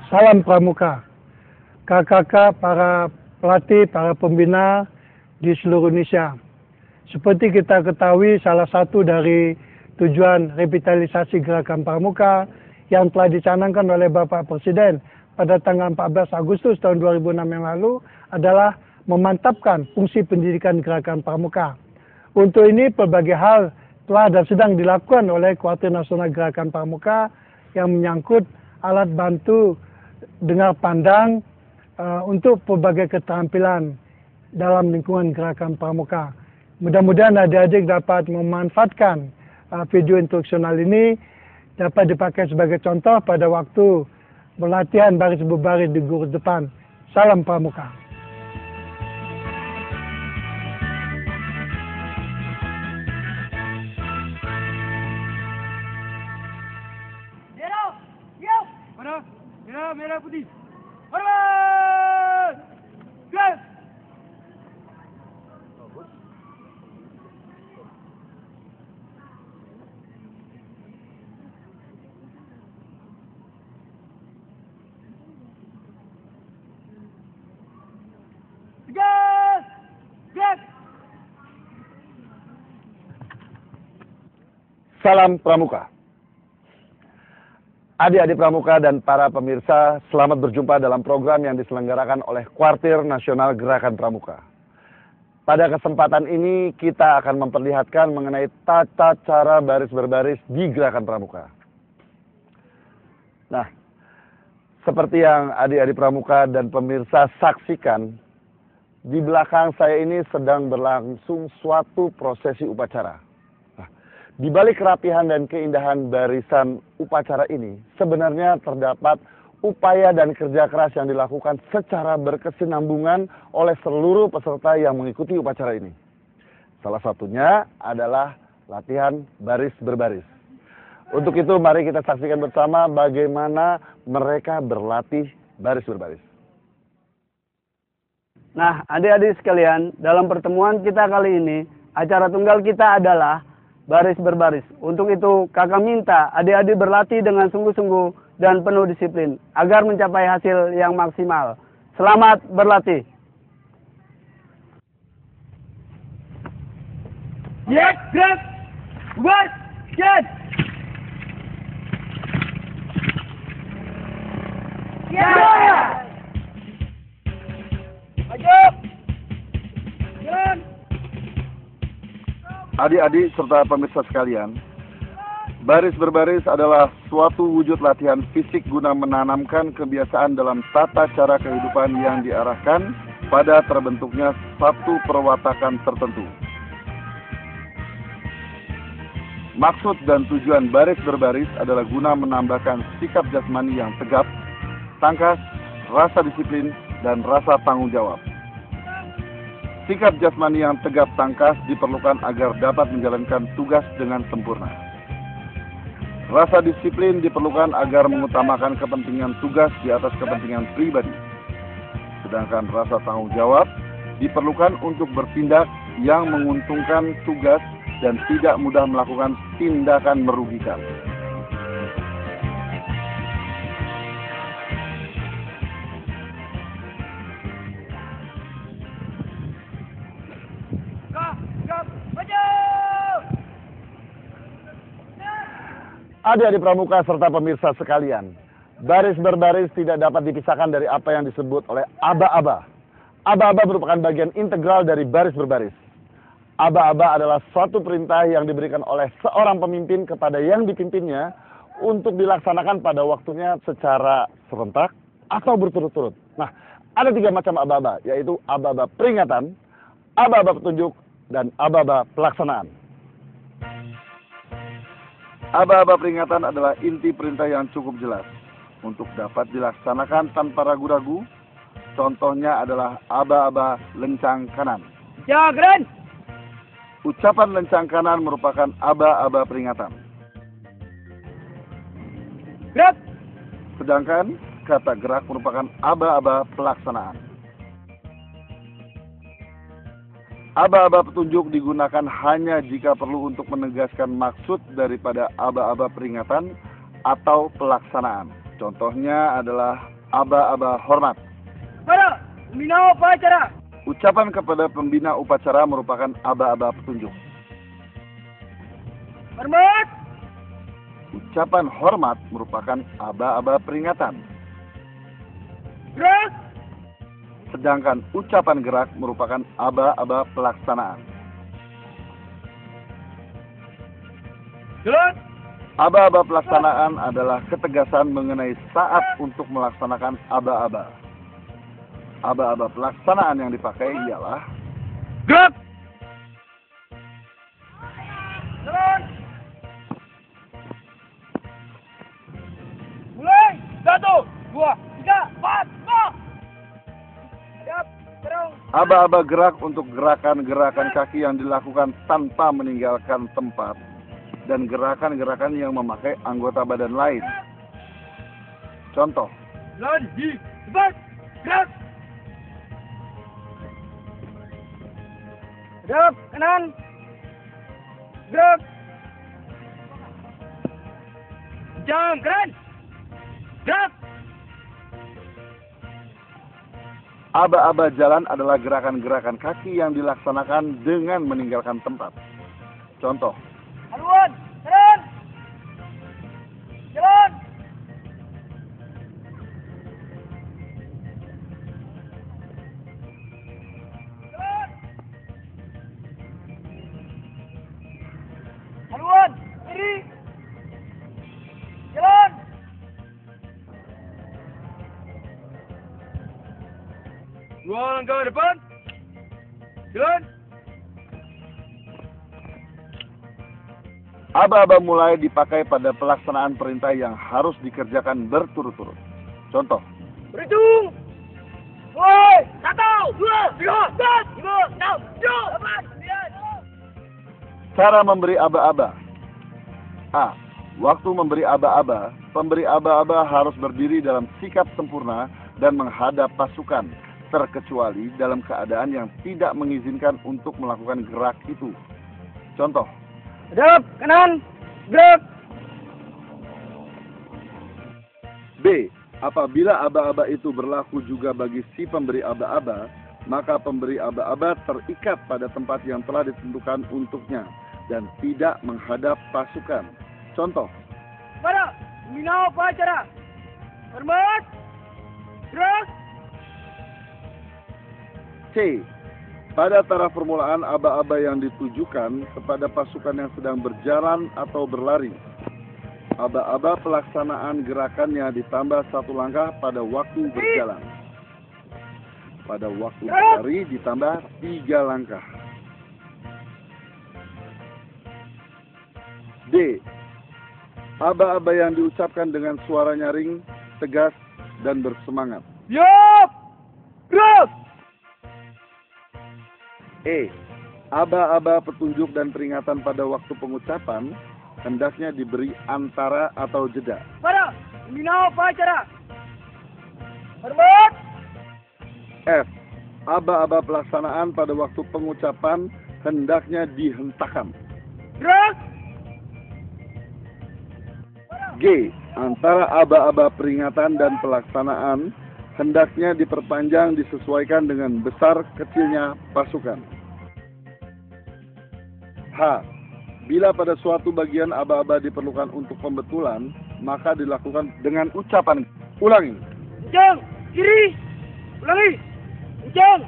Salam Pramuka, kakak-kakak, para pelatih, para pembina di seluruh Indonesia. Seperti kita ketahui, salah satu dari tujuan revitalisasi Gerakan Pramuka yang telah dicanangkan oleh Bapak Presiden pada tanggal 14 Agustus tahun 2006 yang lalu adalah memantapkan fungsi pendidikan Gerakan Pramuka. Untuk ini berbagai hal telah dan sedang dilakukan oleh Kuartir Nasional Gerakan Pramuka yang menyangkut alat bantu dengar pandang untuk berbagai keterampilan dalam lingkungan Gerakan Pramuka. Mudah-mudahan adik-adik dapat memanfaatkan video instruksional ini dapat dipakai sebagai contoh pada waktu berlatihan baris berbaris di guru depan. Salam Pramuka. Merah putih. Hormat. Gas. Gas. Gas. Salam Pramuka. Adik-adik Pramuka dan para pemirsa, selamat berjumpa dalam program yang diselenggarakan oleh Kuartir Nasional Gerakan Pramuka. Pada kesempatan ini kita akan memperlihatkan mengenai tata cara baris berbaris di Gerakan Pramuka. Nah, seperti yang adik-adik Pramuka dan pemirsa saksikan, di belakang saya ini sedang berlangsung suatu prosesi upacara. Di balik kerapihan dan keindahan barisan upacara ini, sebenarnya terdapat upaya dan kerja keras yang dilakukan secara berkesinambungan oleh seluruh peserta yang mengikuti upacara ini. Salah satunya adalah latihan baris berbaris. Untuk itu mari kita saksikan bersama bagaimana mereka berlatih baris berbaris. Nah, adik-adik sekalian, dalam pertemuan kita kali ini, acara tunggal kita adalah baris berbaris. Untuk itu, kakak minta adik-adik berlatih dengan sungguh-sungguh dan penuh disiplin agar mencapai hasil yang maksimal. Selamat berlatih. Yes, gerak. Buat. Yes. Yes. Maju. Jalan. Adik-adik serta pemirsa sekalian, baris berbaris adalah suatu wujud latihan fisik guna menanamkan kebiasaan dalam tata cara kehidupan yang diarahkan pada terbentuknya satu perwatakan tertentu. Maksud dan tujuan baris berbaris adalah guna menambahkan sikap jasmani yang tegap, tangkas, rasa disiplin, dan rasa tanggung jawab. Sikap jasmani yang tegap tangkas diperlukan agar dapat menjalankan tugas dengan sempurna. Rasa disiplin diperlukan agar mengutamakan kepentingan tugas di atas kepentingan pribadi. Sedangkan rasa tanggung jawab diperlukan untuk bertindak yang menguntungkan tugas dan tidak mudah melakukan tindakan merugikan. Adik-adik Pramuka serta pemirsa sekalian, baris berbaris tidak dapat dipisahkan dari apa yang disebut oleh aba-aba. Aba-aba merupakan bagian integral dari baris berbaris. Aba-aba adalah suatu perintah yang diberikan oleh seorang pemimpin kepada yang dipimpinnya untuk dilaksanakan pada waktunya secara serentak atau berturut-turut. Nah, ada 3 macam aba-aba, yaitu aba-aba peringatan, aba-aba petunjuk, dan aba-aba pelaksanaan. Aba-aba peringatan adalah inti perintah yang cukup jelas untuk dapat dilaksanakan tanpa ragu-ragu. Contohnya adalah aba-aba lencang kanan. Ya, keren. Ucapan lencang kanan merupakan aba-aba peringatan. Gerak. Sedangkan kata gerak merupakan aba-aba pelaksanaan. Aba-aba petunjuk digunakan hanya jika perlu untuk menegaskan maksud daripada aba-aba peringatan atau pelaksanaan. Contohnya adalah aba-aba hormat. Pada pembina upacara. Ucapan kepada pembina upacara merupakan aba-aba petunjuk. Hormat. Ucapan hormat merupakan aba-aba peringatan. Gerak. Sedangkan ucapan gerak merupakan aba-aba pelaksanaan. Jalan. Aba-aba pelaksanaan adalah ketegasan mengenai saat untuk melaksanakan aba-aba. Aba-aba pelaksanaan yang dipakai ialah Gerak. Jalan. Mulai. 1, 2, 3, 4, 5. Siap. Terung. aba-aba gerak untuk gerakan-gerakan kaki yang dilakukan tanpa meninggalkan tempat dan gerakan-gerakan yang memakai anggota badan lain. Contoh, Jalan di depan. Gerak. Gerak kanan. Gerak. Jam keren. Gerak. aba-aba jalan adalah gerakan-gerakan kaki yang dilaksanakan dengan meninggalkan tempat. Contoh, Haluan. Keren. Jalan. Jalan. Haluan. Kiri. Jalan. Dua langkah depan. Jalan. aba-aba mulai dipakai pada pelaksanaan perintah yang harus dikerjakan berturut-turut. Contoh, Berhitung. Mulai. 1, 2, 3, 4, 5, 6, 7, 8, 9. cara memberi aba-aba. A. Waktu memberi aba-aba, pemberi aba-aba harus berdiri dalam sikap sempurna dan menghadap pasukan, terkecuali dalam keadaan yang tidak mengizinkan untuk melakukan gerak itu. Contoh, Hadap kanan. Gerak. B. Apabila aba-aba itu berlaku juga bagi si pemberi aba-aba, maka pemberi aba-aba terikat pada tempat yang telah ditentukan untuknya dan tidak menghadap pasukan. Contoh, Pada pembina upacara. Hormat. Gerak. C. Pada taraf permulaan aba-aba yang ditujukan kepada pasukan yang sedang berjalan atau berlari. Aba-aba pelaksanaan gerakannya ditambah 1 langkah pada waktu berjalan. Pada waktu berlari ditambah 3 langkah. D. Aba-aba yang diucapkan dengan suara nyaring, tegas, dan bersemangat. Siap. Gerak. E. Aba-aba petunjuk dan peringatan pada waktu pengucapan hendaknya diberi antara atau jeda. Pada pembina upacara. Hormat. F. Aba-aba pelaksanaan pada waktu pengucapan hendaknya dihentakkan. Gerak. G. Antara aba-aba peringatan dan pelaksanaan hendaknya diperpanjang disesuaikan dengan besar kecilnya pasukan. H. Bila pada suatu bagian aba-aba diperlukan untuk pembetulan, maka dilakukan dengan ucapan. Ulangi. Kencang. Kiri. Ulangi. Kencang.